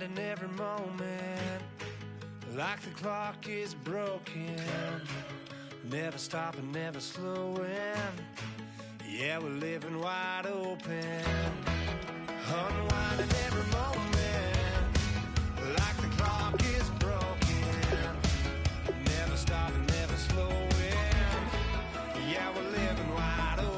In every moment, like the clock is broken, never stopping, never slowing. Yeah, we're living wide open, unwinding every moment, like the clock is broken, never stopping, never slowing. Yeah, we're living wide open.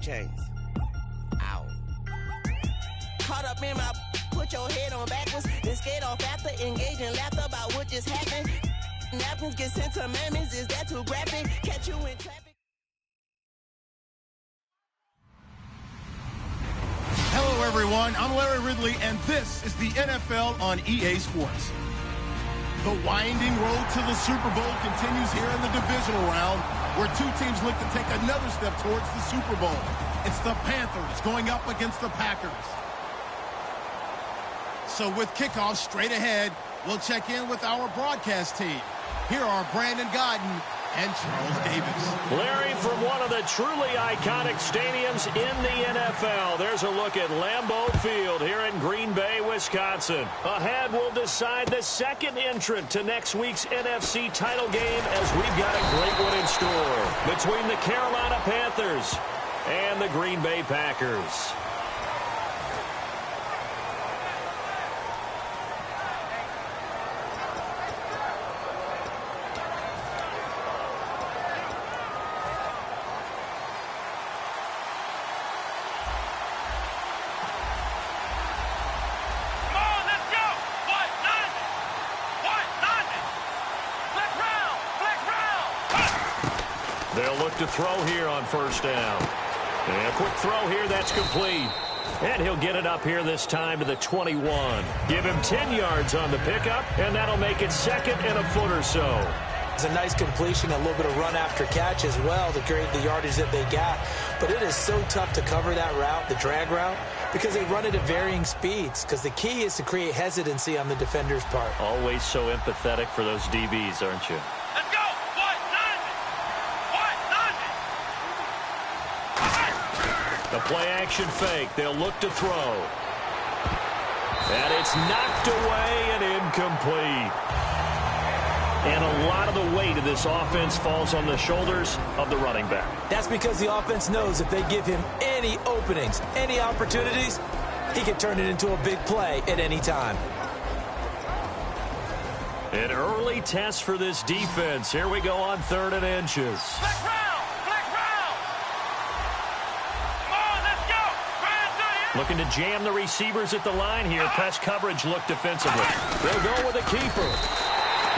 Chains. Ow. Caught up in my, put your head on backwards, then skate off after, engage in laughter about what just happened. Napkins get sent to mammies, is that too graphic? Catch you in traffic. Hello everyone, I'm Larry Ridley, and this is the NFL on EA Sports. The winding road to the Super Bowl continues here in the divisional round, where two teams look to take another step towards the Super Bowl. It's the Panthers going up against the Packers. So with kickoff straight ahead, we'll check in with our broadcast team. Here are Brandon Godden and Charles Davis. Larry, from one of the truly iconic stadiums in the NFL, there's a look at Lambeau Field here in Green Bay, Wisconsin. Ahead, we'll decide the second entrant to next week's NFC title game, as we've got a great one in store between the Carolina Panthers and the Green Bay Packers. They'll look to throw here on first down. And a quick throw here, that's complete. And he'll get it up here this time to the 21. Give him 10 yards on the pickup, and that'll make it second and a foot or so. It's a nice completion, a little bit of run after catch as well to create the yardage that they got. But it is so tough to cover that route, the drag route, because they run it at varying speeds. Because the key is to create hesitancy on the defender's part. Always so empathetic for those DBs, aren't you? Let's go! The play-action fake. They'll look to throw. And it's knocked away and incomplete. And a lot of the weight of this offense falls on the shoulders of the running back. That's because the offense knows if they give him any openings, any opportunities, he can turn it into a big play at any time. An early test for this defense. Here we go on 3rd and inches. Flex round! Flex round! Come on, let's go! Right. Looking to jam the receivers at the line here. Press coverage look defensively. They'll go with a keeper.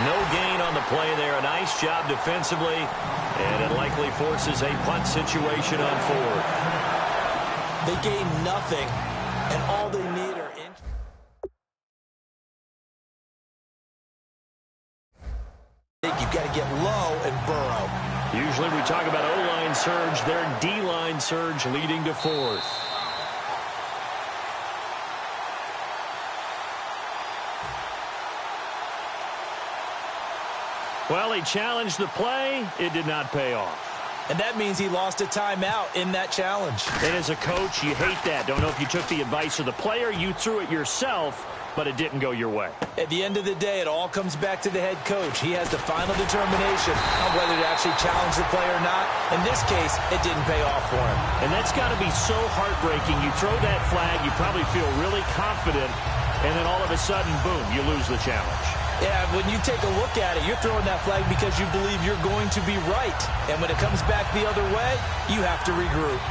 No gain on the play there. A nice job defensively. And it likely forces a punt situation on 4th. They gain nothing, and all they need are inches. You've got to get low and burrow. Usually we talk about O-line surge. Their D-line surge leading to 4th. Well, he challenged the play. It did not pay off. And that means he lost a timeout in that challenge. And as a coach, you hate that. Don't know if you took the advice of the player. You threw it yourself, but it didn't go your way. At the end of the day, it all comes back to the head coach. He has the final determination on whether to actually challenge the play or not. In this case, it didn't pay off for him. And that's got to be so heartbreaking. You throw that flag, you probably feel really confident, and then all of a sudden, boom, you lose the challenge. Yeah, when you take a look at it, you're throwing that flag because you believe you're going to be right. And when it comes back the other way, you have to regroup.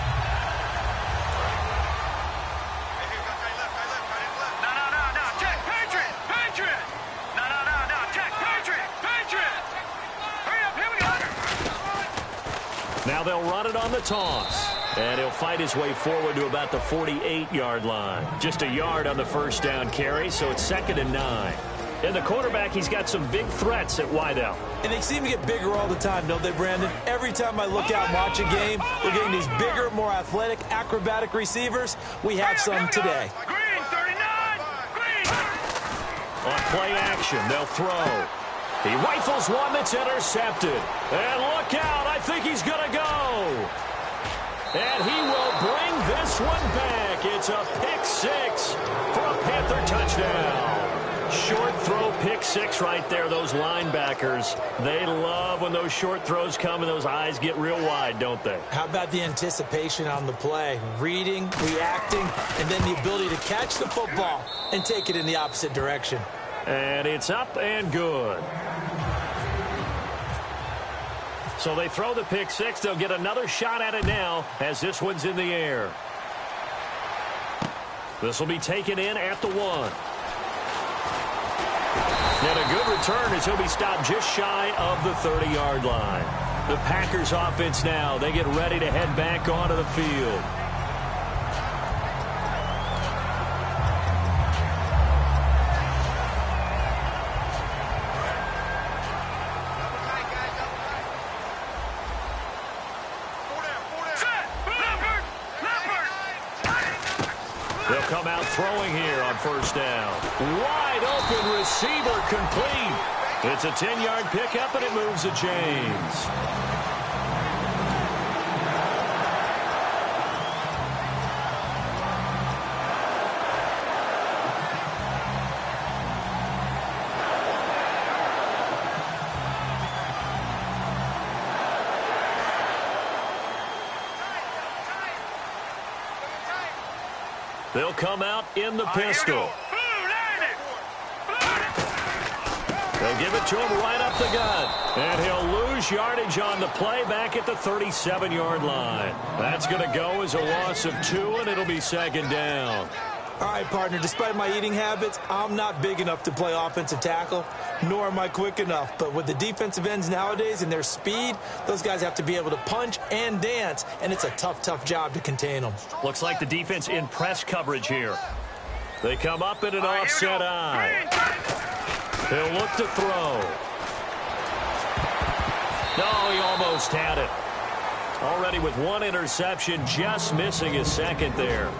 Now they'll run it on the toss. And he'll fight his way forward to about the 48-yard line. Just a yard on the first down carry, so it's 2nd and 9. And the quarterback, he's got some big threats at wideout. And they seem to get bigger all the time, don't they, Brandon? Every time I look out and watch a game, we're getting these bigger, more athletic, acrobatic receivers. We have some today. Green, 39! Green! On play action, they'll throw. He rifles one that's intercepted. And look out, I think he's going to go. And he will bring this one back. It's a pick six for a Panther touchdown. Short throw, pick six right there. Those linebackers, they love when those short throws come and those eyes get real wide, don't they? How about the anticipation on the play? Reading, reacting, and then the ability to catch the football and take it in the opposite direction. And it's up and good. So they throw the pick six. They'll get another shot at it now as this one's in the air. This will be taken in at the 1. And a good return as he'll be stopped just shy of the 30-yard line. The Packers offense now, they get ready to head back onto the field. They'll come out throwing here on first down. Wide open receiver complete. It's a 10-yard pickup, and it moves the chains. They'll come out in the pistol. They'll give it to him right up the gut. And he'll lose yardage on the play back at the 37-yard line. That's going to go as a loss of 2, and it'll be 2nd down. All right, partner, despite my eating habits, I'm not big enough to play offensive tackle, nor am I quick enough. But with the defensive ends nowadays and their speed, those guys have to be able to punch and dance, and it's a tough, tough job to contain them. Looks like the defense in press coverage here. They come up in an offset eye. He'll look to throw. No, he almost had it. Already with 1 interception, just missing his 2nd there.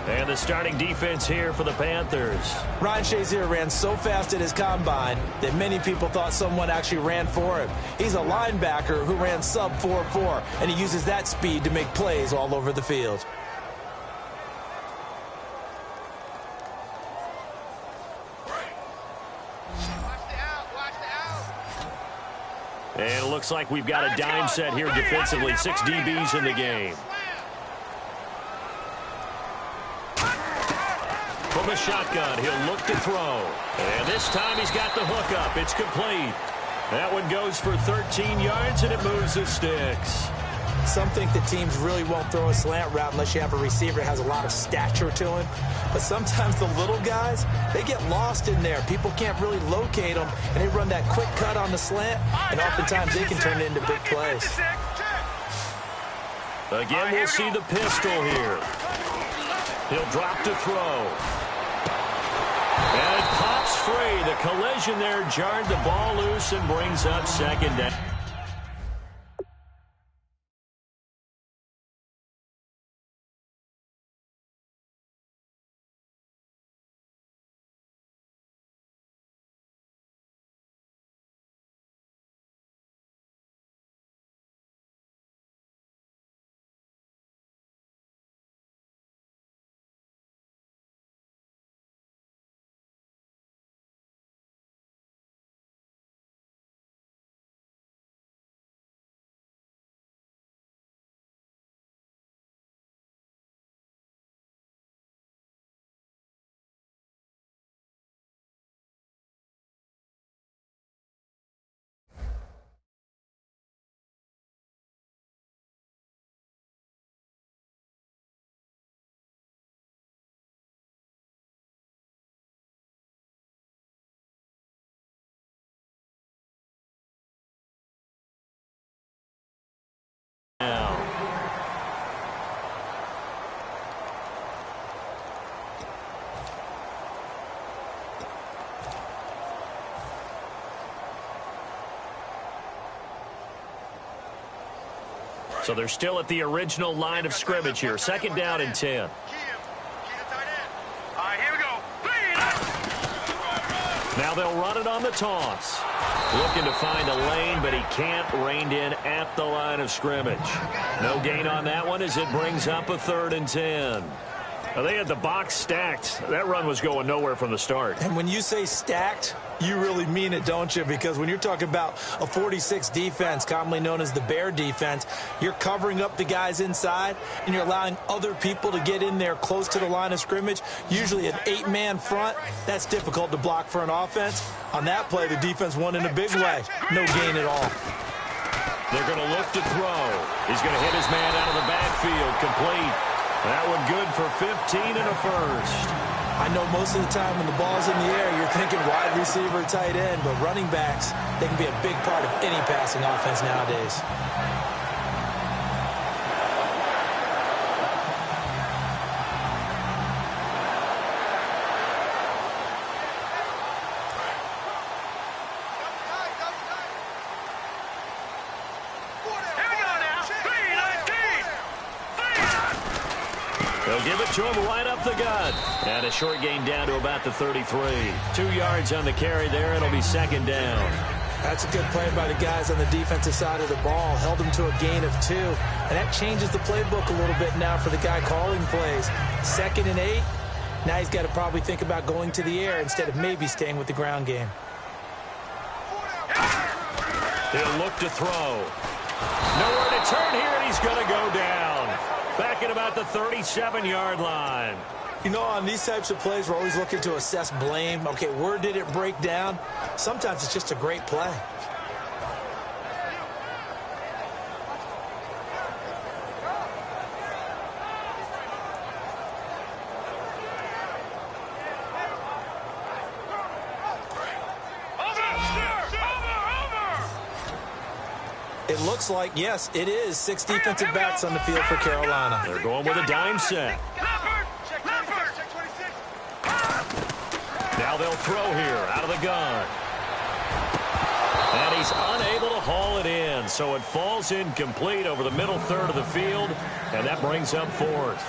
And the starting defense here for the Panthers. Ryan Shazier ran so fast at his combine that many people thought someone actually ran for him. He's a linebacker who ran sub 4.4, and he uses that speed to make plays all over the field. And it looks like we've got a dime set here defensively. 6 DBs in the game. From the shotgun, he'll look to throw. And this time he's got the hook up. It's complete. That one goes for 13 yards, and it moves the sticks. Some think that teams really won't throw a slant route unless you have a receiver that has a lot of stature to him. But sometimes the little guys, they get lost in there. People can't really locate them, and they run that quick cut on the slant, and oftentimes they can turn it into big plays. Again, we'll see the pistol here. He'll drop to throw. And it pops free. The collision there jarred the ball loose and brings up 2nd down. So they're still at the original line of scrimmage here. 2nd down and 10. All right, here we go. Now they'll run it on the toss. Looking to find a lane, but he can't. Reined in at the line of scrimmage. No gain on that one as it brings up a 3rd and 10. Now they had the box stacked. That run was going nowhere from the start. And when you say stacked, you really mean it, don't you? Because when you're talking about a 46 defense, commonly known as the Bear defense, you're covering up the guys inside, and you're allowing other people to get in there close to the line of scrimmage, usually an 8-man front. That's difficult to block for an offense. On that play, the defense won in a big way. No gain at all. They're going to look to throw. He's going to hit his man out of the backfield, complete. That one good for 15 and a first. I know most of the time when the ball's in the air, you're thinking wide receiver, tight end, but running backs, they can be a big part of any passing offense nowadays. They'll give it to him right up the gut. And a short gain down to about the 33. 2 yards on the carry there. It'll be 2nd down. That's a good play by the guys on the defensive side of the ball. Held them to a gain of 2. And that changes the playbook a little bit now for the guy calling plays. 2nd and 8. Now he's got to probably think about going to the air instead of maybe staying with the ground game. He'll look to throw. Nowhere to turn here, and he's going to go down. Back at about the 37-yard line. You know, on these types of plays, we're always looking to assess blame. Okay, where did it break down? Sometimes it's just a great play. It looks like, yes, it is 6 defensive backs on the field for Carolina. They're going with a dime set. Now they'll throw here out of the gun. And he's unable to haul it in, so it falls incomplete over the middle third of the field, and that brings up 4th.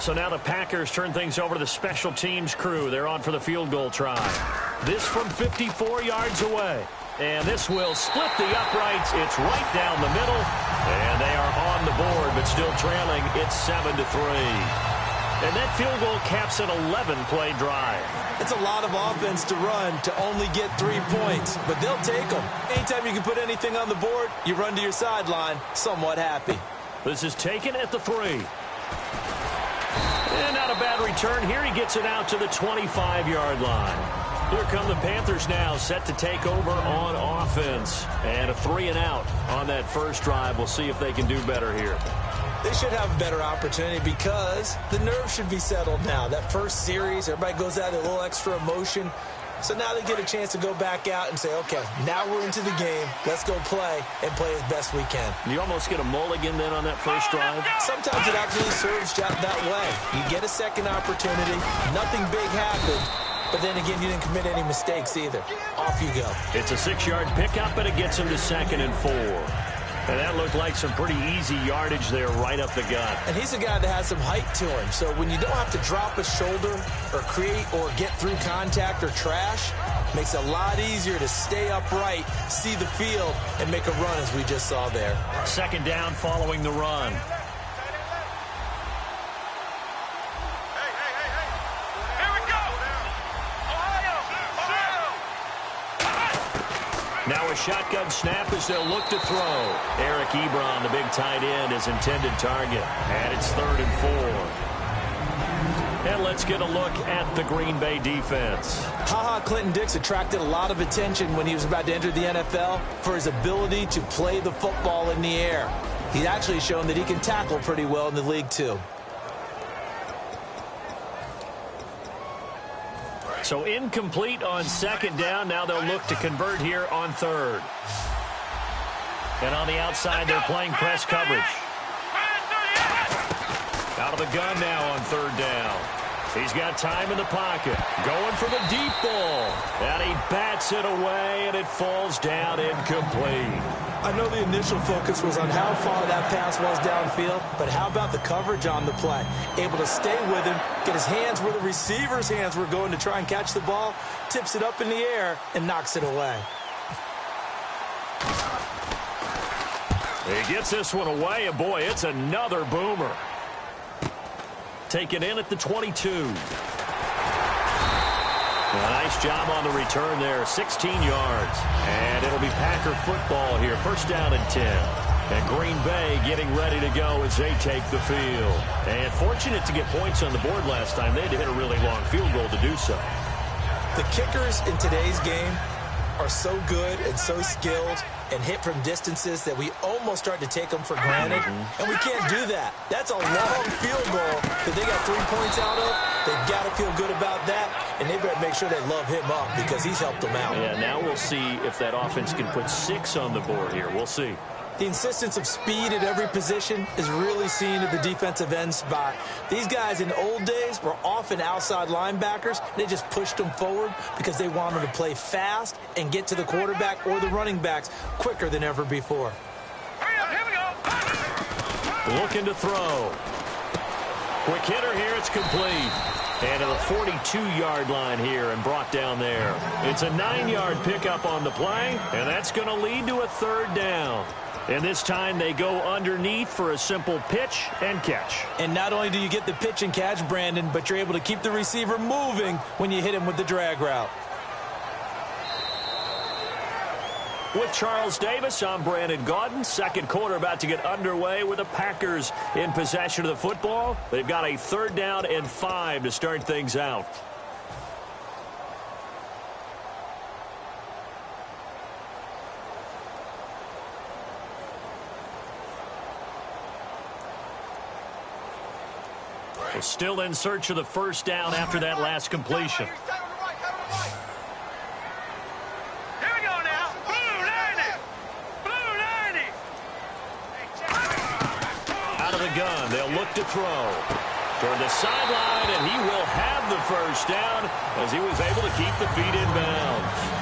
So now the Packers turn things over to the special teams crew. They're on for the field goal try. This from 54 yards away. And this will split the uprights. It's right down the middle. And they are on the board, but still trailing. It's 7-3. And that field goal caps an 11-play drive. It's a lot of offense to run to only get 3 points, but they'll take them. Anytime you can put anything on the board, you run to your sideline, somewhat happy. This is taken at the 3. And not a bad return here. He gets it out to the 25-yard line. Here come the Panthers now, set to take over on offense. And a 3-and-out on that first drive. We'll see if they can do better here. They should have a better opportunity because the nerves should be settled now. That first series, everybody goes out with a little extra emotion. So now they get a chance to go back out and say, okay, now we're into the game. Let's go play and play as best we can. You almost get a mulligan then on that first drive? Sometimes it actually serves that way. You get a second opportunity. Nothing big happened. But then again, you didn't commit any mistakes either. Off you go. It's a 6-yard pickup, and it gets him to 2nd and 4. And that looked like some pretty easy yardage there right up the gut. And he's a guy that has some height to him. So when you don't have to drop a shoulder or create or get through contact or trash, makes it a lot easier to stay upright, see the field, and make a run as we just saw there. 2nd down following the run. Now a shotgun snap as they'll look to throw. Eric Ebron, the big tight end, is intended target. And it's 3rd and 4. And let's get a look at the Green Bay defense. Clinton Dix attracted a lot of attention when he was about to enter the NFL for his ability to play the football in the air. He's actually shown that he can tackle pretty well in the league, too. So incomplete on 2nd down. Now they'll look to convert here on 3rd. And on the outside, they're playing press coverage. Out of the gun now on 3rd down. He's got time in the pocket. Going for the deep ball. And he bats it away, and it falls down incomplete. I know the initial focus was on how far that pass was downfield, but how about the coverage on the play? Able to stay with him, get his hands where the receiver's hands were going to try and catch the ball, tips it up in the air, and knocks it away. He gets this one away, and boy, it's another boomer. Taken in at the 22. Nice job on the return there, 16 yards. And it'll be Packer football here, first down and 10. And Green Bay getting ready to go as they take the field. And fortunate to get points on the board last time. They had to hit a really long field goal to do so. The kickers in today's game are so good and so skilled and hit from distances that we almost start to take them for granted. And we can't do that. That's a long field goal that they got 3 points out of. They've got to feel good about that, and they better make sure they love him up because he's helped them out. Yeah, now we'll see if that offense can put 6 on the board here. We'll see. The insistence of speed at every position is really seen at the defensive end spot. These guys in the old days were often outside linebackers. They just pushed them forward because they wanted to play fast and get to the quarterback or the running backs quicker than ever before. Hurry up, here we go. Looking to throw. Quick hitter here, it's complete. And to the 42-yard line here and brought down there. It's a 9-yard pickup on the play, and that's going to lead to a third down. And this time they go underneath for a simple pitch and catch. And not only do you get the pitch and catch, Brandon, but you're able to keep the receiver moving when you hit him with the drag route. With Charles Davis, I'm Brandon Gaudin. Second quarter about to get underway with the Packers in possession of the football. They've got a third down and 5 to start things out. We're still in search of the first down after that last completion. Here we go now. Blue 90. Blue 90. Out of the gun, they'll look to throw. Toward the sideline, and he will have the first down as he was able to keep the feet in bounds.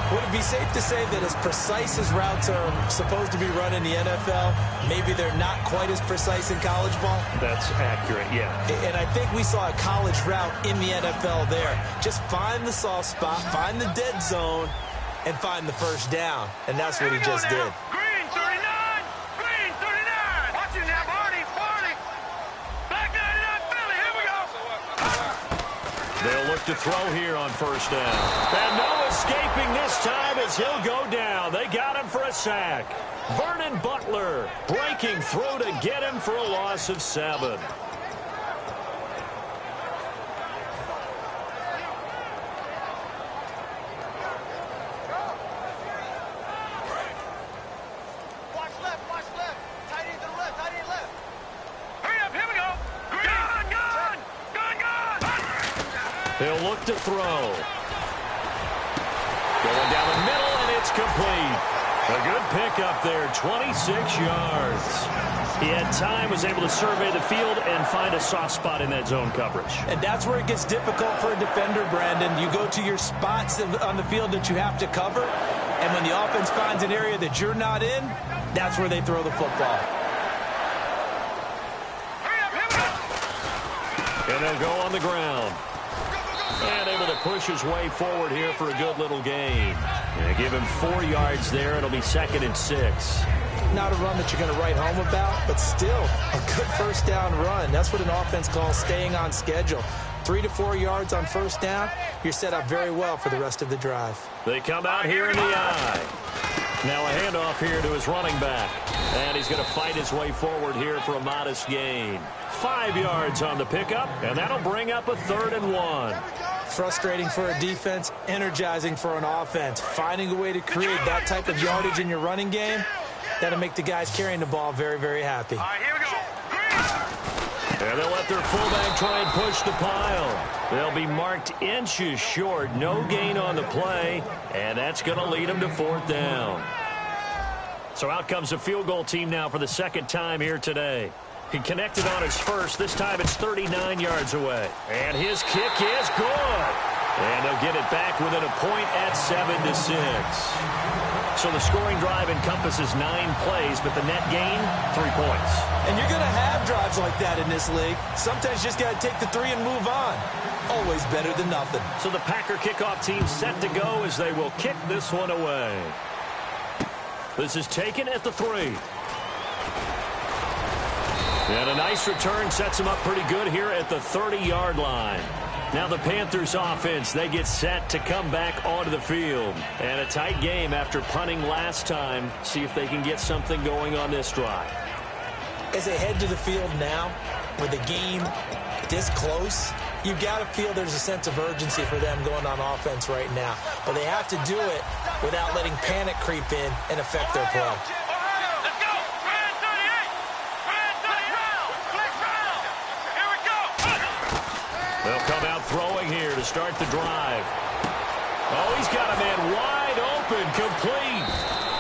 Would it be safe to say that as precise as routes are supposed to be run in the NFL, maybe they're not quite as precise in college ball? That's accurate, yeah. And I think we saw a college route in the NFL there. Just find the soft spot, find the dead zone, and find the first down. And that's what he just did. Green 39. Green 39. Watch it now, Barney. Barney. Black 99 Philly. Here we go. They'll look to throw here on first down. And no escaping this time as he'll go down. They got him for a sack. Vernon Butler breaking through to get him for a loss of 7. Watch left. Tight end to the left, tight end left. Hurry up, here we go. Gun. He'll look to throw. Going down the middle, and it's complete. A good pickup there, 26 yards. He had time, was able to survey the field and find a soft spot in that zone coverage. And that's where it gets difficult for a defender, Brandon. You go to your spots on the field that you have to cover, and when the offense finds an area that you're not in, that's where they throw the football. Hurry up, here we go. And they'll go on the ground. And able to push his way forward here for a good little gain. Yeah, give him 4 yards there. It'll be 2nd and 6. Not a run that you're going to write home about, but still a good first down run. That's what an offense calls staying on schedule. 3 to 4 yards on first down, you're set up very well for the rest of the drive. They come out here in the eye. Now a handoff here to his running back. And he's going to fight his way forward here for a modest gain. 5 yards on the pickup, and that'll bring up a 3rd and 1. Frustrating for a defense, energizing for an offense. Finding a way to create that type of yardage in your running game, that'll make the guys carrying the ball very, very happy. All right, here we go. Green. And they'll let their fullback try and push the pile. They'll be marked inches short. No gain on the play, and that's going to lead them to 4th down. So out comes the field goal team now for the 2nd time here today. He connected on his first. This time it's 39 yards away. And his kick is good. And they'll get it back within a point at 7-6. So the scoring drive encompasses 9 plays, but the net gain, 3 points. And you're going to have drives like that in this league. Sometimes you just got to take the 3 and move on. Always better than nothing. So the Packer kickoff team set to go as they will kick this one away. This is taken at the 3. And a nice return sets him up pretty good here at the 30-yard line. Now the Panthers offense, they get set to come back onto the field. And a tight game after punting last time. See if they can get something going on this drive. As they head to the field now, with the game this close, you've got to feel there's a sense of urgency for them going on offense right now. But they have to do it without letting panic creep in and affect their play. They'll come out throwing here to start the drive. Oh, he's got a man wide open, complete.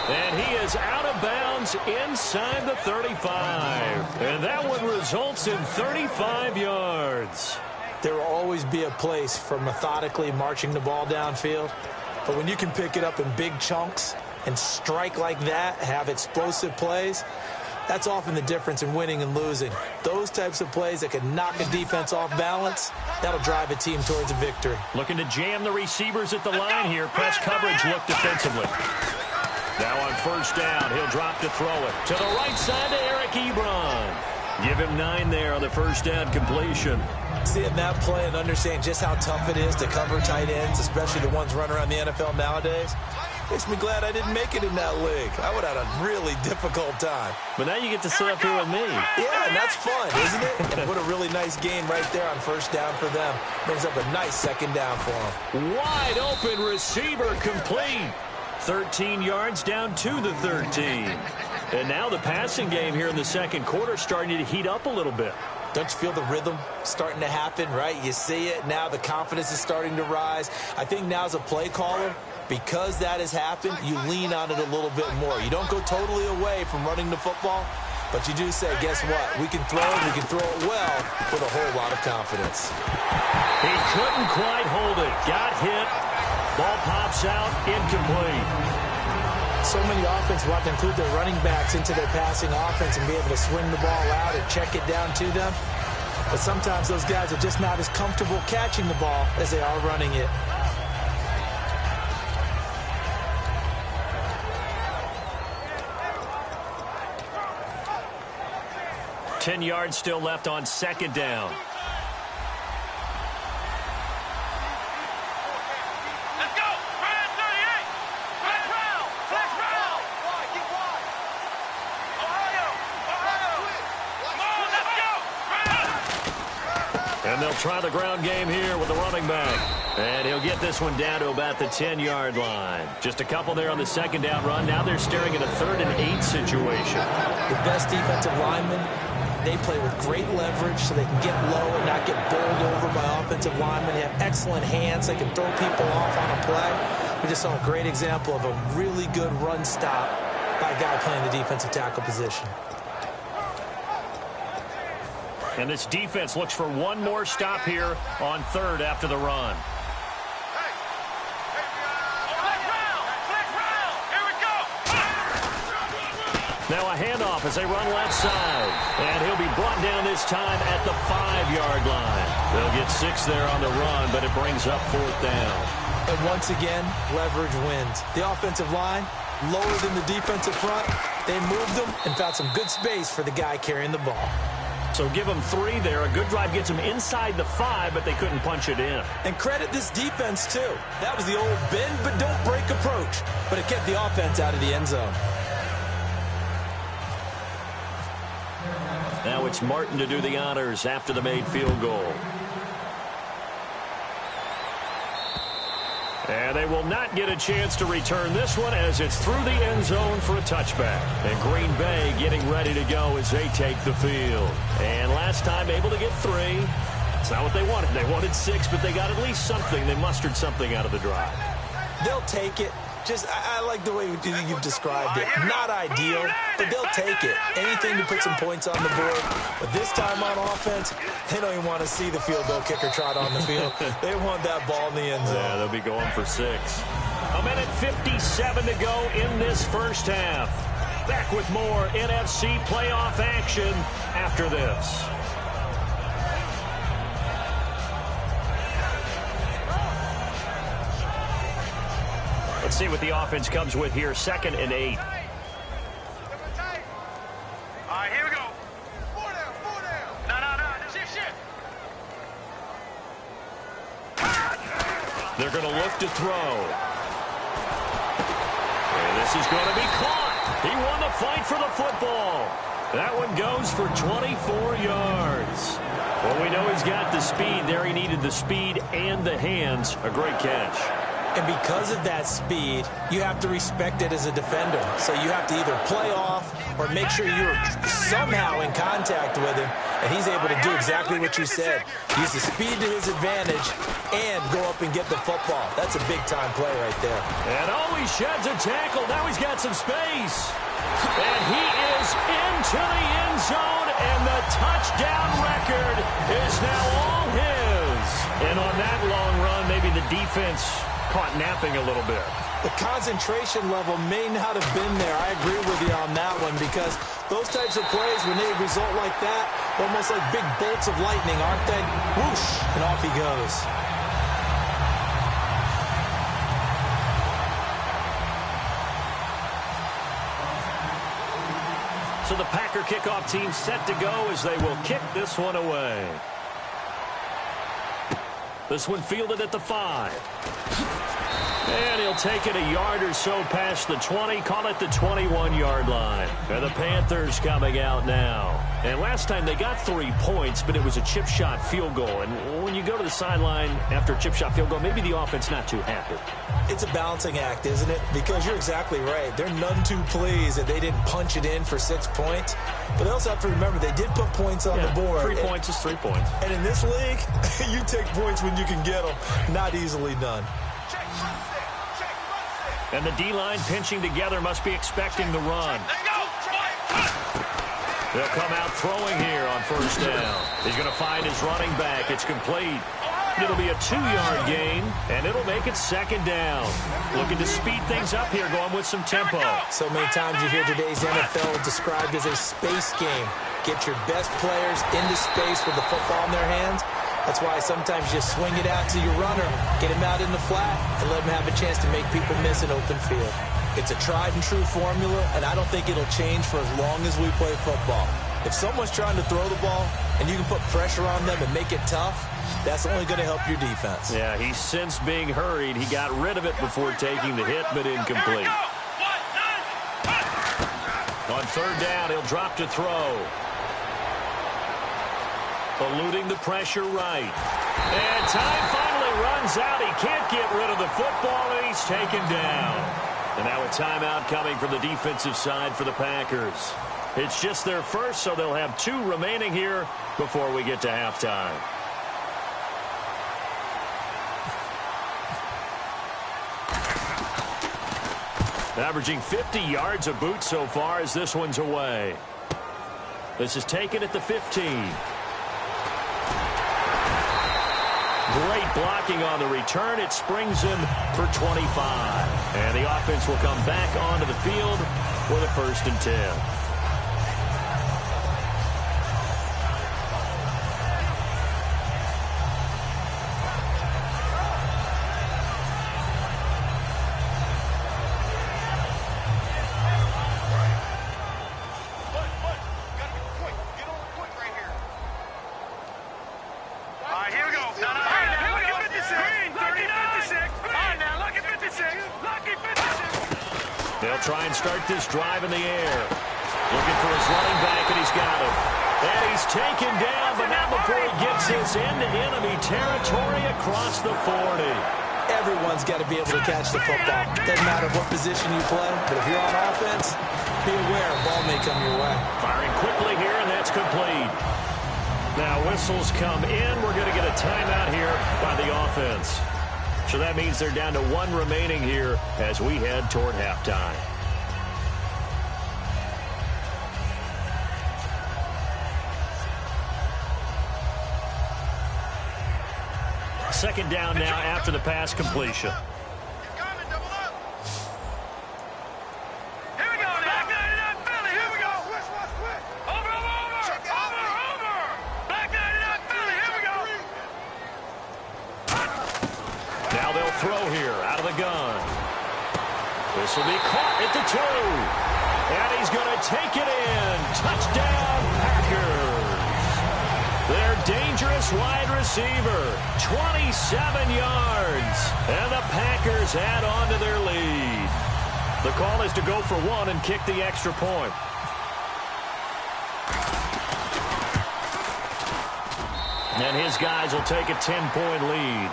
And he is out of bounds inside the 35. And that one results in 35 yards. There will always be a place for methodically marching the ball downfield. But when you can pick it up in big chunks and strike like that, have explosive plays, that's often the difference in winning and losing. Those types of plays that can knock a defense off balance, that'll drive a team towards a victory. Looking to jam the receivers at the line here. Press coverage look defensively. Now on first down, he'll drop to throw it. To the right side to Eric Ebron. Give him 9 there on the first down completion. Seeing that play and understanding just how tough it is to cover tight ends, especially the ones running around the NFL nowadays, makes me glad I didn't make it in that league. I would have had a really difficult time. But now you get to sit up here with me. Yeah, and that's fun, isn't it? And what a really nice game right there on first down for them. Brings up a nice second down for them. Wide open receiver complete. 13 yards down to the 13. And now the passing game here in the second quarter starting to heat up a little bit. Don't you feel the rhythm starting to happen, right? You see it. Now the confidence is starting to rise. I think now as a play caller, because that has happened, you lean on it a little bit more. You don't go totally away from running the football, but you do say, guess what? We can throw it. We can throw it well with a whole lot of confidence. He couldn't quite hold it. Got hit. Ball pops out. Incomplete. So many offenses will have to include their running backs into their passing offense and be able to swing the ball out and check it down to them. But sometimes those guys are just not as comfortable catching the ball as they are running it. Ten yards still left on second down. Let's go! 38! Flex round! Flex round! Keep wide! Ohio! Come on, let's go! And they'll try the ground game here with the running back. And he'll get this one down to about the 10-yard line. Just a couple there on the second down run. Now they're staring at a 3rd and 8 situation. The best defensive linemen, they play with great leverage so they can get low and not get bowled over by offensive linemen. They have excellent hands. They can throw people off on a play. We just saw a great example of a really good run stop by a guy playing the defensive tackle position. And this defense looks for one more stop here on 3rd after the run. Now a handoff as they run left side. And he'll be brought down this time at the 5-yard line. They'll get 6 there on the run, but it brings up 4th down. And once again, leverage wins. The offensive line, lower than the defensive front. They moved them and found some good space for the guy carrying the ball. So give them 3 there. A good drive gets them inside the 5, but they couldn't punch it in. And credit this defense, too. That was the old bend but don't break approach. But it kept the offense out of the end zone. Now it's Martin to do the honors after the made field goal. And they will not get a chance to return this one as it's through the end zone for a touchback. And Green Bay getting ready to go as they take the field. And last time able to get 3. It's not what they wanted. They wanted 6, but they got at least something. They mustered something out of the drive. They'll take it. I like the way you've described it. Not ideal, but they'll take it. Anything to put some points on the board. But this time on offense, they don't even want to see the field goal kicker trot on the field. They want that ball in the end zone. Yeah, they'll be going for 6. A minute 57 to go in this first half. Back with more NFC playoff action after this. Let's see what the offense comes with here. 2nd and 8. All right, here we go. 4 down. No, shit. They're going to look to throw. And this is going to be caught. He won the fight for the football. That one goes for 24 yards. Well, we know he's got the speed. There he needed the speed and the hands. A great catch. And because of that speed, you have to respect it as a defender. So you have to either play off or make sure you're somehow in contact with him. And he's able to do exactly what you said. Use the speed to his advantage and go up and get the football. That's a big-time play right there. And he sheds a tackle. Now he's got some space. And he is into the end zone, and the touchdown record is now all his. And on that long run, maybe the defense caught napping a little bit. The concentration level may not have been there. I agree with you on that one, because those types of plays, when they result like that, almost like big bolts of lightning, aren't they? Whoosh, and off he goes. So the Packer kickoff team set to go as they will kick this one away. This one fielded at the 5. And he'll take it a yard or so past the 20, call it the 21-yard line. And the Panthers coming out now. And last time they got 3 points, but it was a chip shot field goal. And when you go to the sideline after a chip shot field goal, maybe the offense not too happy. It's a balancing act, isn't it? Because you're exactly right. They're none too pleased that they didn't punch it in for 6 points. But they also have to remember they did put points on the board. 3 points is 3 points. And in this league, you take points when you can get them. Not easily done. And the D-line pinching together, must be expecting the run. They'll come out throwing here on first down. He's going to find his running back. It's complete. It'll be a 2-yard gain, and it'll make it 2nd down. Looking to speed things up here, going with some tempo. So many times you hear today's NFL described as a space game. Get your best players into space with the football in their hands. That's why sometimes you swing it out to your runner, get him out in the flat, and let him have a chance to make people miss an open field. It's a tried-and-true formula, and I don't think it'll change for as long as we play football. If someone's trying to throw the ball and you can put pressure on them and make it tough, that's only going to help your defense. Yeah, he's since being hurried. He got rid of it before taking the hit, but incomplete. On 3rd down, he'll drop to throw. Eluding the pressure right. And time finally runs out. He can't get rid of the football, and he's taken down. And now a timeout coming from the defensive side for the Packers. It's just their first, so they'll have 2 remaining here before we get to halftime. Averaging 50 yards a boot so far as this one's away. This is taken at the 15. Great blocking on the return. It springs him for 25. And the offense will come back onto the field with a 1st and 10. They'll try and start this drive in the air. Looking for his running back, and he's got him. And he's taken down, but not before he gets his into enemy territory across the 40. Everyone's got to be able to catch the football. Doesn't matter what position you play, but if you're on offense, be aware a ball may come your way. Firing quickly here, and that's complete. Now whistles come in. We're going to get a timeout here by the offense. So that means they're down to 1 remaining here as we head toward halftime. Second down now after the pass completion. Now they'll throw here out of the gun. This will be caught at the 2. And he's going to take it in. Touchdown, Packers. Their dangerous wide receiver, 27 yards. And the Packers add on to their lead. The call is to go for 1 and kick the extra point. And his guys will take a 10-point lead.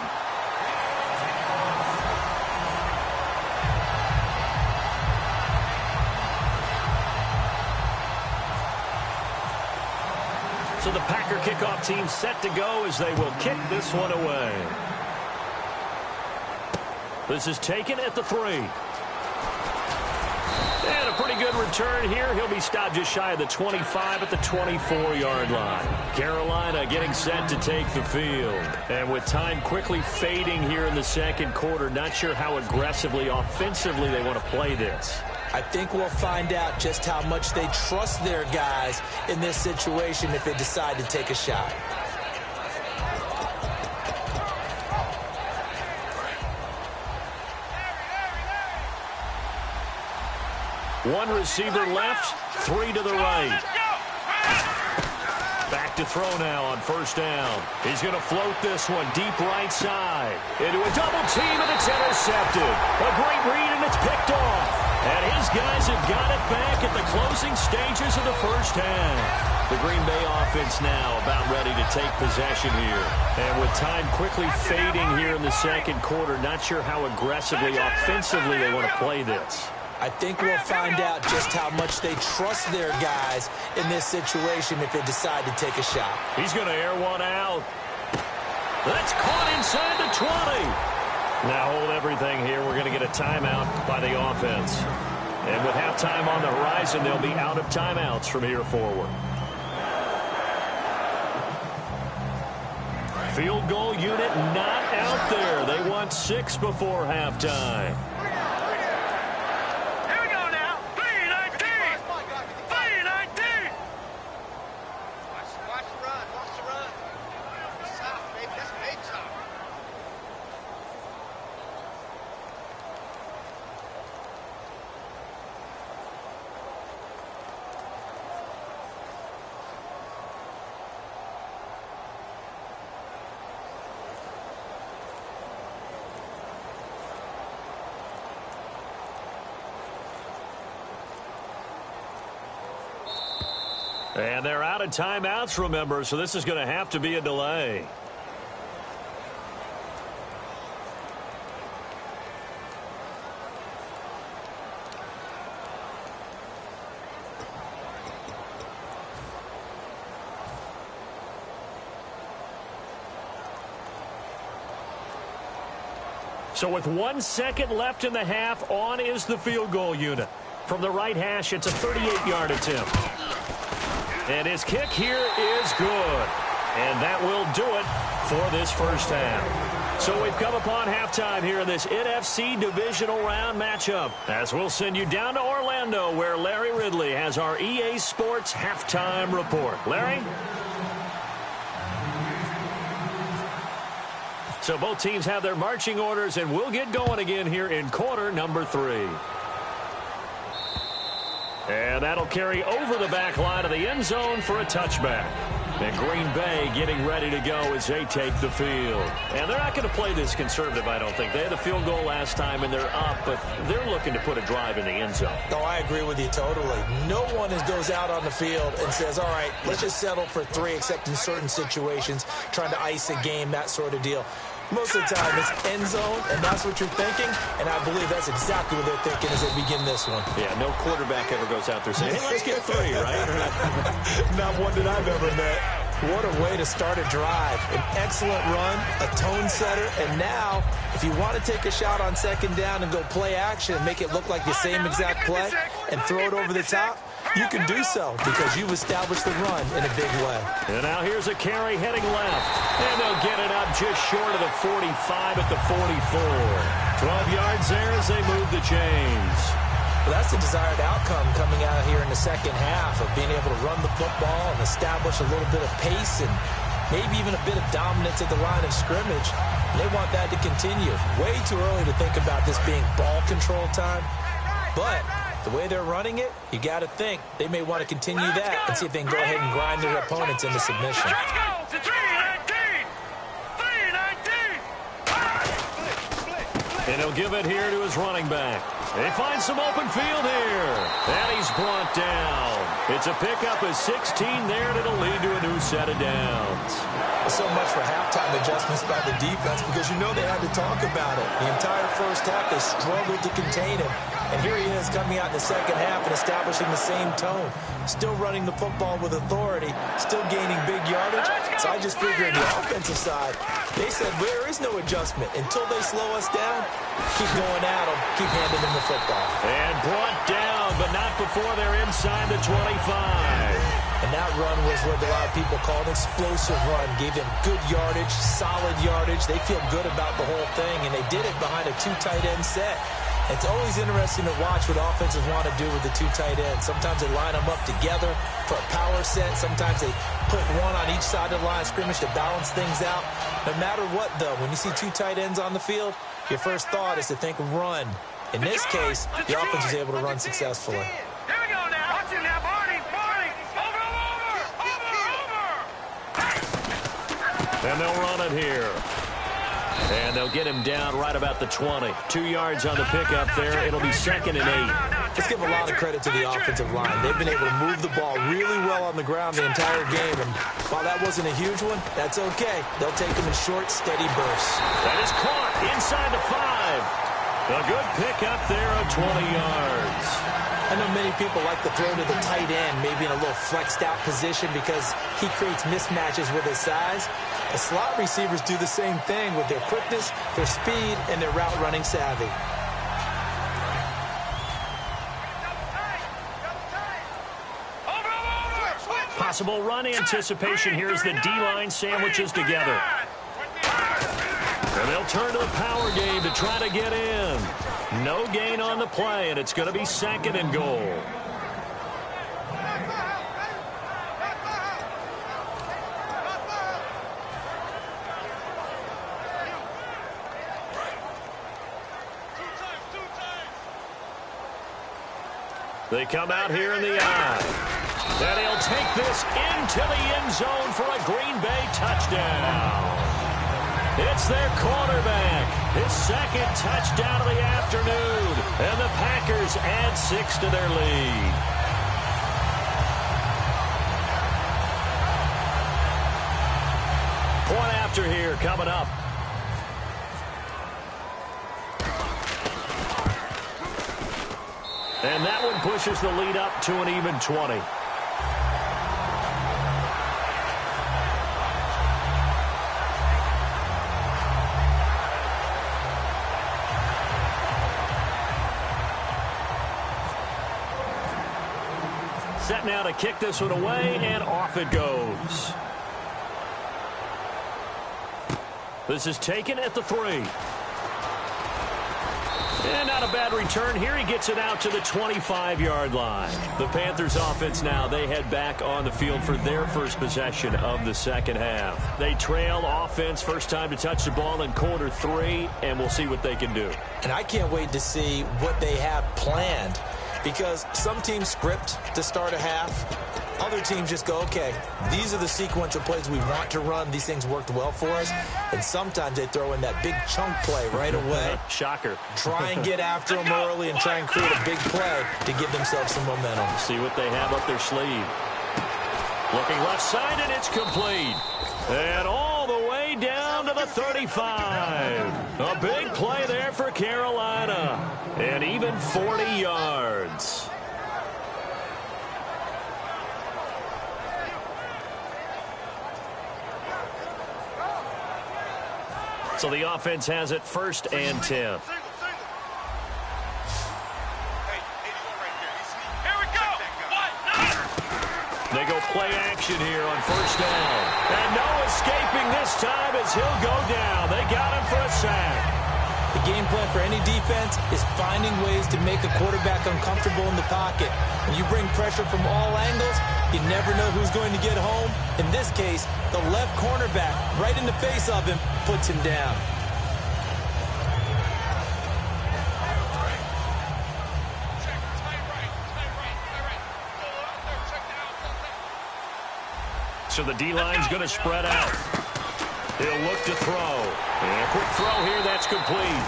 So the Packer kickoff team set to go as they will kick this one away. This is taken at the 3. And a pretty good return here. He'll be stopped just shy of the 25 at the 24-yard line. Carolina getting set to take the field. And with time quickly fading here in the second quarter, not sure how aggressively, offensively they want to play this. I think we'll find out just how much they trust their guys in this situation if they decide to take a shot. One receiver left, 3 to the right. Back to throw now on first down. He's going to float this one deep right side. Into a double team, and it's intercepted. A great read, and it's picked off. And his guys have got it back at the closing stages of the first half. The Green Bay offense now about ready to take possession here. And with time quickly fading here in the second quarter, not sure how aggressively, offensively they want to play this. I think we'll find out just how much they trust their guys in this situation if they decide to take a shot. He's going to air one out. That's caught inside the 20. Now hold everything here. We're going to get a timeout by the offense. And with halftime on the horizon, they'll be out of timeouts from here forward. Field goal unit not out there. They want 6 before halftime. And they're out of timeouts, remember, so this is going to have to be a delay. So with 1 second left in the half, on is the field goal unit. From the right hash, it's a 38-yard attempt. And his kick here is good. And that will do it for this first half. So we've come upon halftime here in this NFC divisional round matchup. As we'll send you down to Orlando, where Larry Ridley has our EA Sports halftime report. Larry? So both teams have their marching orders, and we'll get going again here in quarter number 3. And that'll carry over the back line of the end zone for a touchback. And Green Bay getting ready to go as they take the field. And they're not going to play this conservative, I don't think. They had a field goal last time, and they're up, but they're looking to put a drive in the end zone. No, I agree with you totally. No one goes out on the field and says, all right, let's just settle for 3, except in certain situations, trying to ice a game, that sort of deal. Most of the time, it's end zone, and that's what you're thinking, and I believe that's exactly what they're thinking as they begin this one. Yeah, no quarterback ever goes out there saying, hey, let's get 3, right? Not one that I've ever met. What a way to start a drive. An excellent run, a tone setter, and now, if you want to take a shot on second down and go play action and make it look like the same exact play and throw it over the top, you can do so because you've established the run in a big way. And now here's a carry heading left. And they'll get it up just short of the 45 at the 44. 12 yards there as they move the chains. Well, that's the desired outcome coming out here in the second half of being able to run the football and establish a little bit of pace and maybe even a bit of dominance at the line of scrimmage. And they want that to continue. Way too early to think about this being ball control time. But the way they're running it, you got to think they may want to continue that and see if they can go ahead and grind their opponents into submission. Let's go to 319. 319. And he'll give it here to his running back. They find some open field here. And he's brought down. It's a pickup of 16 there, and it'll lead to a new set of downs. So much for halftime adjustments by the defense because you know they had to talk about it. The entire first half, they struggled to contain him. And here he is coming out in the second half and establishing the same tone. Still running the football with authority, still gaining big yardage. So I just figure on the offensive side, they said there is no adjustment. Until they slow us down, keep going at them, keep handing them the football. And brought down, but not before they're inside the 25. And that run was what a lot of people call an explosive run. Gave them good yardage, solid yardage. They feel good about the whole thing, and they did it behind a two tight end set. It's always interesting to watch what offenses want to do with the two tight ends. Sometimes they line them up together for a power set. Sometimes they put one on each side of the line of scrimmage to balance things out. No matter what, though, when you see two tight ends on the field, your first thought is to think run. In this case, the offense was able to run successfully. Here we go now. Watch it now, Barney. Barney. Over. And they'll run it here. And they'll get him down right about the 20. 2 yards on the pickup there. It'll be 2nd and 8. Let's give a lot of credit to the offensive line. They've been able to move the ball really well on the ground the entire game. And while that wasn't a huge one, that's okay. They'll take them in short, steady bursts. That is caught inside the 5. A good pickup there of 20 yards. I know many people like to throw to the tight end, maybe in a little flexed out position because he creates mismatches with his size. The slot receivers do the same thing with their quickness, their speed, and their route running savvy. Possible run anticipation here as the D-line sandwiches together. And they'll turn to the power game to try to get in. No gain on the play, and it's going to be 2nd and goal. They come out here in the eye. And he'll take this into the end zone for a Green Bay touchdown. It's their quarterback. His 2nd touchdown of the afternoon. And the Packers add 6 to their lead. Point after here coming up. And that one pushes the lead up to an even 20. Set now to kick this one away, and off it goes. This is taken at the 3. And not a bad return here. He gets it out to the 25-yard line. The Panthers offense now, they head back on the field for their first possession of the second half. They trail offense, first time to touch the ball in quarter 3, and we'll see what they can do. And I can't wait to see what they have planned because some teams script to start a half. Other teams just go, okay, these are the sequence of plays we want to run. These things worked well for us. And sometimes they throw in that big chunk play right away. Shocker. Try and get after them early and try and create a big play to give themselves some momentum. See what they have up their sleeve. Looking left side, and it's complete. And all the way down to the 35. A big play there for Carolina. And even 40 yards. So the offense has it 1st and 10. They go play action here on 1st down. And no escaping this time as he'll go down. They got him for a sack. The game plan for any defense is finding ways to make a quarterback uncomfortable in the pocket. When you bring pressure from all angles, you never know who's going to get home. In this case, the left cornerback, right in the face of him, puts him down. So the D-line's going to spread out. He'll look to throw. And a quick throw here, that's complete.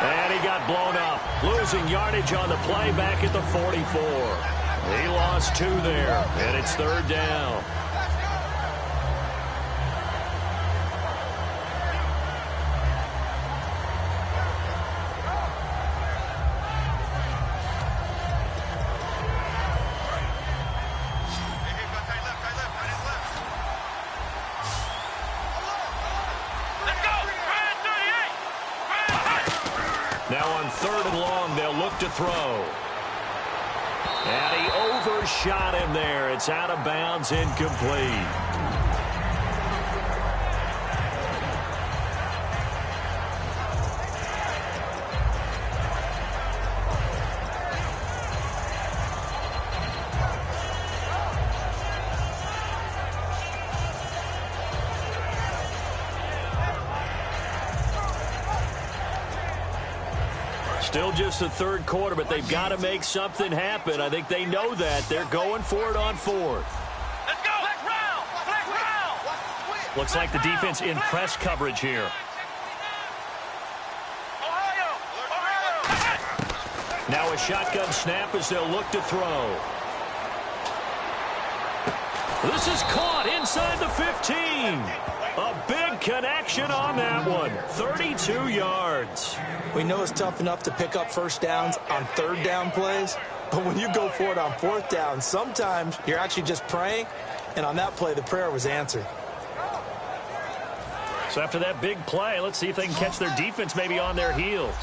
And he got blown up. Losing yardage on the play back at the 44. He lost 2 there, and it's 3rd down. Now on 3rd and long, they'll look to throw. And he overshot him there. It's out of bounds, incomplete. Still just the 3rd quarter, but they've got to make something happen. I think they know that. They're going for it on 4th. Let's go! Flex round! Flex round! Looks like the defense in press coverage here. Ohio! Now a shotgun snap as they'll look to throw. This is caught inside the 15. A big connection on that one. 32 yards. We know it's tough enough to pick up 1st downs on 3rd down plays, but when you go for it on 4th down, sometimes you're actually just praying, and on that play, the prayer was answered. So after that big play, let's see if they can catch their defense maybe on their heels.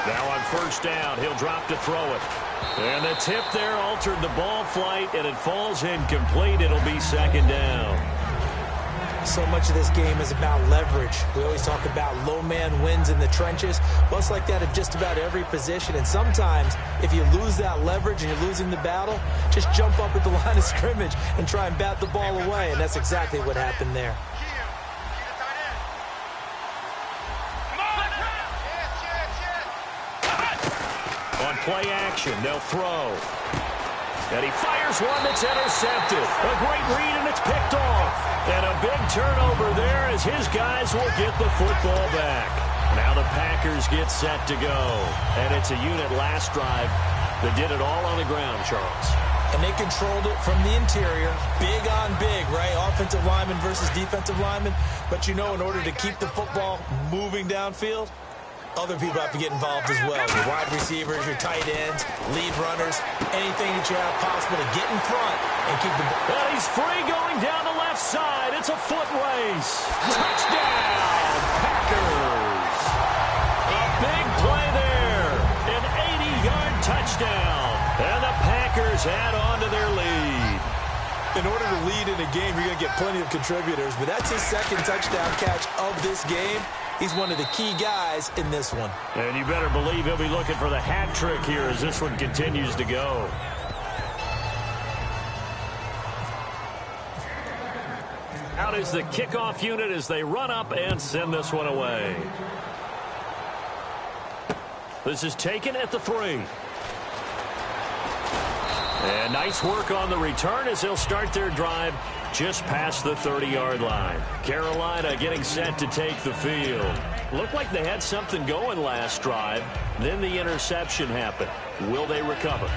Now on 1st down, he'll drop to throw it. And the tip there altered the ball flight, and it falls incomplete. It'll be 2nd down. So much of this game is about leverage. We always talk about low man wins in the trenches. Well, it's like that at just about every position. And sometimes, if you lose that leverage and you're losing the battle, just jump up at the line of scrimmage and try and bat the ball away. And that's exactly what happened there. On play action, they'll throw. And he fires one that's intercepted. A great read, and it's picked off. And a big turnover there as his guys will get the football back. Now the Packers get set to go. And it's a unit last drive that did it all on the ground, Charles. And they controlled it from the interior. Big on big, right? Offensive lineman versus defensive lineman. But you know, in order to keep the football moving downfield, other people have to get involved as well. Your wide receivers, your tight ends, lead runners, anything that you have possible to get in front and keep the ball. Well, he's free going down the left side. It's a foot race. Touchdown, Packers. A big play there. An 80-yard touchdown. And the Packers add on to their lead. In order to lead in a game, you're going to get plenty of contributors, but that's his 2nd touchdown catch of this game. He's one of the key guys in this one. And you better believe he'll be looking for the hat trick here as this one continues to go. Out is the kickoff unit as they run up and send this one away. This is taken at the 3. And nice work on the return as they'll start their drive just past the 30-yard line. Carolina getting set to take the field. Looked like they had something going last drive. Then the interception happened. Will they recover?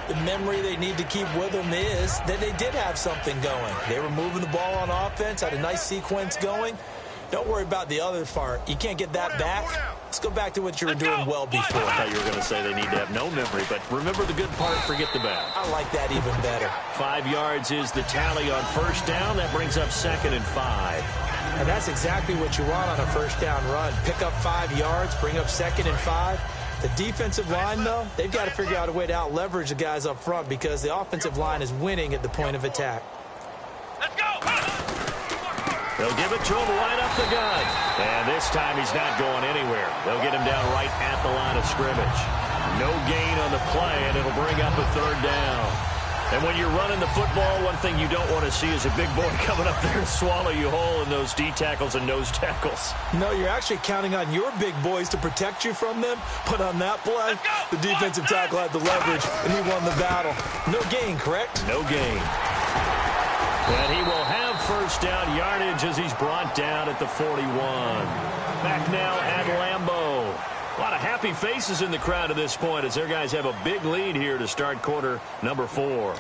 The memory they need to keep with them is that they did have something going. They were moving the ball on offense, had a nice sequence going. Don't worry about the other part. You can't get that back. Let's go back to what you were doing well before. I thought you were going to say they need to have no memory, but remember the good part, forget the bad. I like that even better. 5 yards is the tally on first down. That brings up 2nd and 5. And that's exactly what you want on a first down run. Pick up 5 yards, bring up 2nd and 5. The defensive line, though, they've got to figure out a way to out-leverage the guys up front because the offensive line is winning at the point of attack. Let's go! They'll give it to him right up the gut. And this time he's not going anywhere. They'll get him down right at the line of scrimmage. No gain on the play, and it'll bring up a 3rd down. And when you're running the football, one thing you don't want to see is a big boy coming up there and swallow you whole in those D tackles and nose tackles. No, you're actually counting on your big boys to protect you from them. But on that play, the defensive tackle had the leverage, and he won the battle. No gain, correct? No gain. And he will have first down yardage as he's brought down at the 41. Back now at Lambeau. A lot of happy faces in the crowd at this point as their guys have a big lead here to start quarter number 4.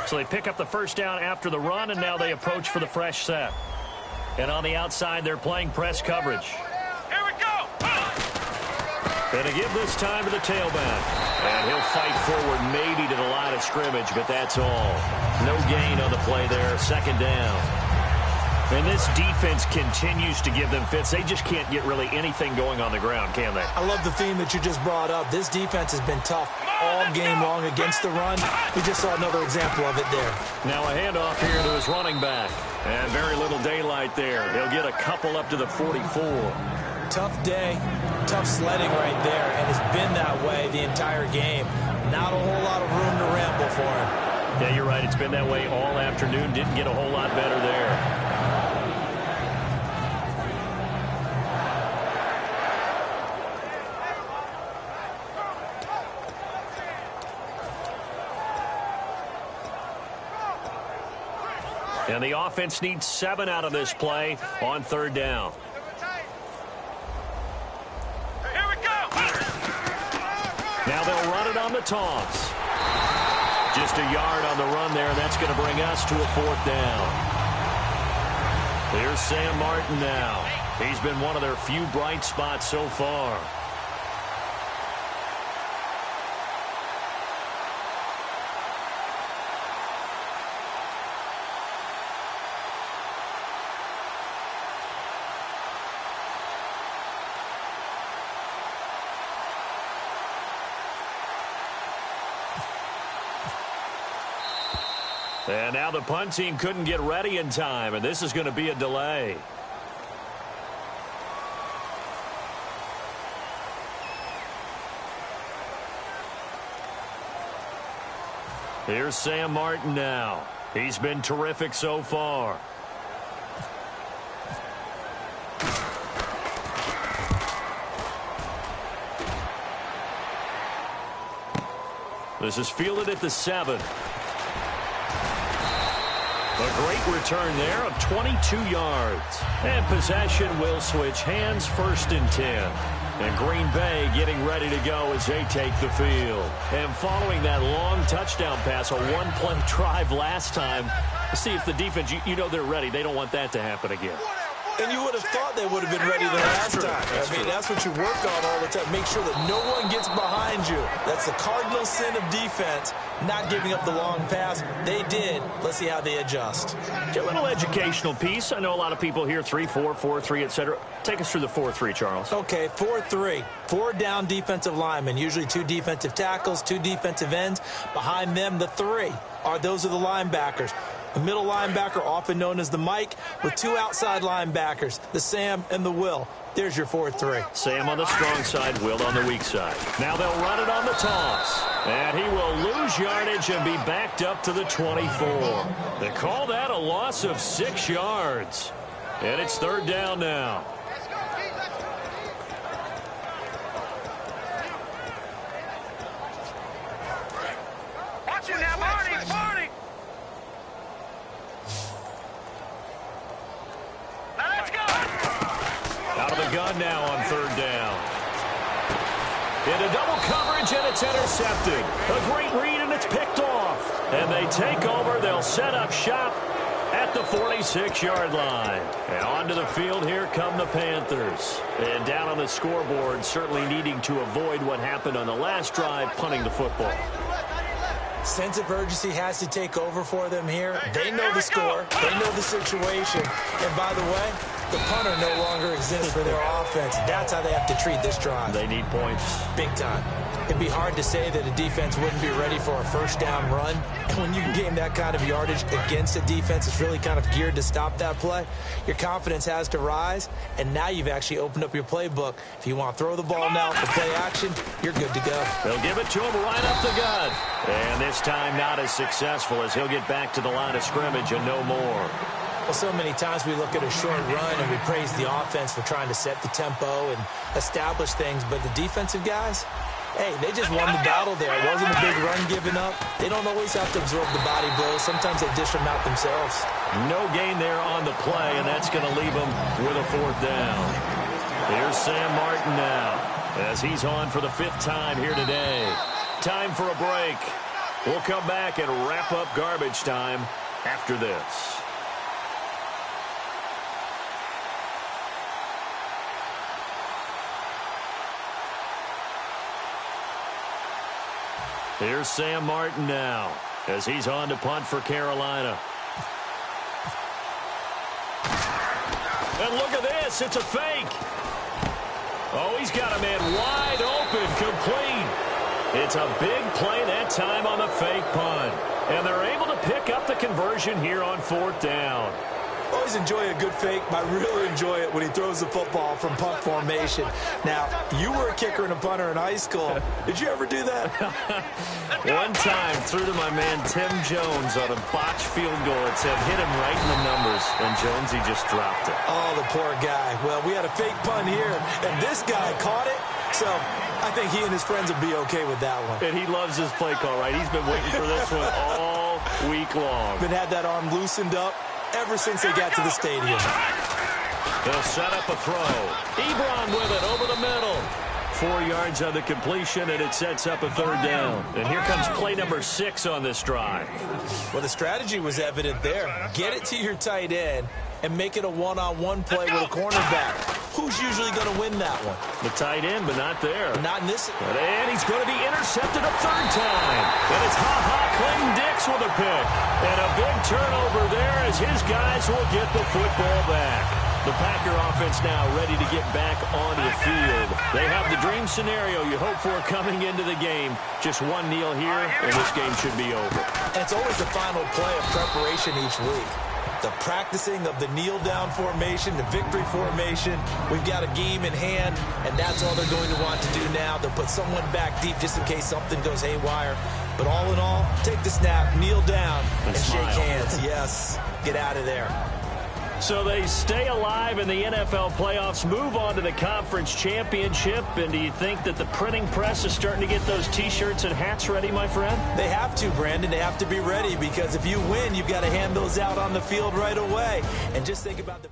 So they pick up the first down after the run, and now they approach for the fresh set. And on the outside, they're playing press coverage. Here we go! Going to give this time to the tailback. And he'll fight forward maybe to the line of scrimmage, but that's all. No gain on the play there. 2nd down. And this defense continues to give them fits. They just can't get really anything going on the ground, can they? I love the theme that you just brought up. This defense has been tough all game long against the run. We just saw another example of it there. Now a handoff here to his running back. And very little daylight there. He'll get a couple up to the 44. Tough day, tough sledding right there, and it's been that way the entire game. Not a whole lot of room to ramble for him. Yeah, you're right. It's been that way all afternoon. Didn't get a whole lot better there. And the offense needs 7 out of this play on 3rd down. Now they'll run it on the toss. Just a yard on the run there. That's going to bring us to a 4th down. Here's Sam Martin now. He's been one of their few bright spots so far. And now the punt team couldn't get ready in time, and this is going to be a delay. Here's Sam Martin now. He's been terrific so far. This is fielded at the 7. A great return there of 22 yards. And possession will switch hands, 1st and 10. And Green Bay getting ready to go as they take the field. And following that long touchdown pass, a one-play drive last time, see if the defense, you know they're ready. They don't want that to happen again. And you would have thought they would have been ready the last time. That's what you work on all the time. Make sure that no one gets behind you. That's the cardinal sin of defense, not giving up the long pass. They did. Let's see how they adjust. A little educational piece. I know a lot of people hear 3-4, 4-3, etc. Take us through the 4-3, Charles. Okay, 4-3. 4 down defensive linemen, usually 2 defensive tackles, 2 defensive ends. Behind them, the 3 those are the linebackers. The middle linebacker, often known as the Mike, with 2 outside linebackers, the Sam and the Will. There's your 4-3. Sam on the strong side, Will on the weak side. Now they'll run it on the toss. And he will lose yardage and be backed up to the 24. They call that a loss of 6 yards. And it's 3rd down now. Watch it now, Marty! Marty! Now let's go! Out of the gun now on 3rd down. In Into double coverage, and it's intercepted. A great read, and it's picked off. And they take over. They'll set up shop at the 46-yard line. And onto the field, here come the Panthers. And down on the scoreboard, certainly needing to avoid what happened on the last drive, punting the football. Sense of urgency has to take over for them here. They know the score. They know the situation. And by the way, the punter no longer exists for their offense. That's how they have to treat this drive. They need points. Big time. It'd be hard to say that a defense wouldn't be ready for a first down run. And when you can gain that kind of yardage against a defense that's really kind of geared to stop that play, your confidence has to rise. And now you've actually opened up your playbook. If you want to throw the ball now for play action, you're good to go. They'll give it to him right up the gut. And this time not as successful, as he'll get back to the line of scrimmage and no more. Well, so many times we look at a short run and we praise the offense for trying to set the tempo and establish things. But the defensive guys, hey, they just won the battle there. It wasn't a big run given up. They don't always have to absorb the body blows. Sometimes they dish them out themselves. No gain there on the play, and that's going to leave them with a 4th down. Here's Sam Martin now, as he's on for the 5th time here today. Time for a break. We'll come back and wrap up garbage time after this. Here's Sam Martin now, as he's on to punt for Carolina. And look at this, it's a fake. Oh, he's got a man wide open, complete. It's a big play that time on the fake punt. And they're able to pick up the conversion here on 4th down. Always enjoy a good fake, but I really enjoy it when he throws the football from punt formation. Now, you were a kicker and a punter in high school. Did you ever do that? One time, threw to my man Tim Jones on a botched field goal. It said hit him right in the numbers, and Jonesy just dropped it. Oh, the poor guy. Well, we had a fake punt here, and this guy caught it. So I think he and his friends would be okay with that one. And he loves his play call, right? He's been waiting for this one all week long. Been had that arm loosened up ever since they got to the stadium. They'll set up a throw. Ebron with it over the middle. 4 yards on the completion, and it sets up a 3rd down. And here comes play number 6 on this drive. Well, the strategy was evident there. Get it to your tight end and make it a one-on-one play with a cornerback. Who's usually going to win that one? The tight end, but not there. Not in this. And he's going to be intercepted a 3rd time. And it's Clinton Dix with a pick. And a big turnover there as his guys will get the football back. The Packer offense now ready to get back onto the field. They have the dream scenario you hope for coming into the game. Just one kneel here, and this game should be over. And it's always the final play of preparation each week. The practicing of the kneel-down formation, the victory formation. We've got a game in hand, and that's all they're going to want to do now. They'll put someone back deep just in case something goes haywire. But all in all, take the snap, kneel down, and shake hands. Yes, get out of there. So they stay alive in the NFL playoffs, move on to the conference championship. And do you think that the printing press is starting to get those T-shirts and hats ready, my friend? They have to, Brandon. They have to be ready because if you win, you've got to hand those out on the field right away. And just think about the...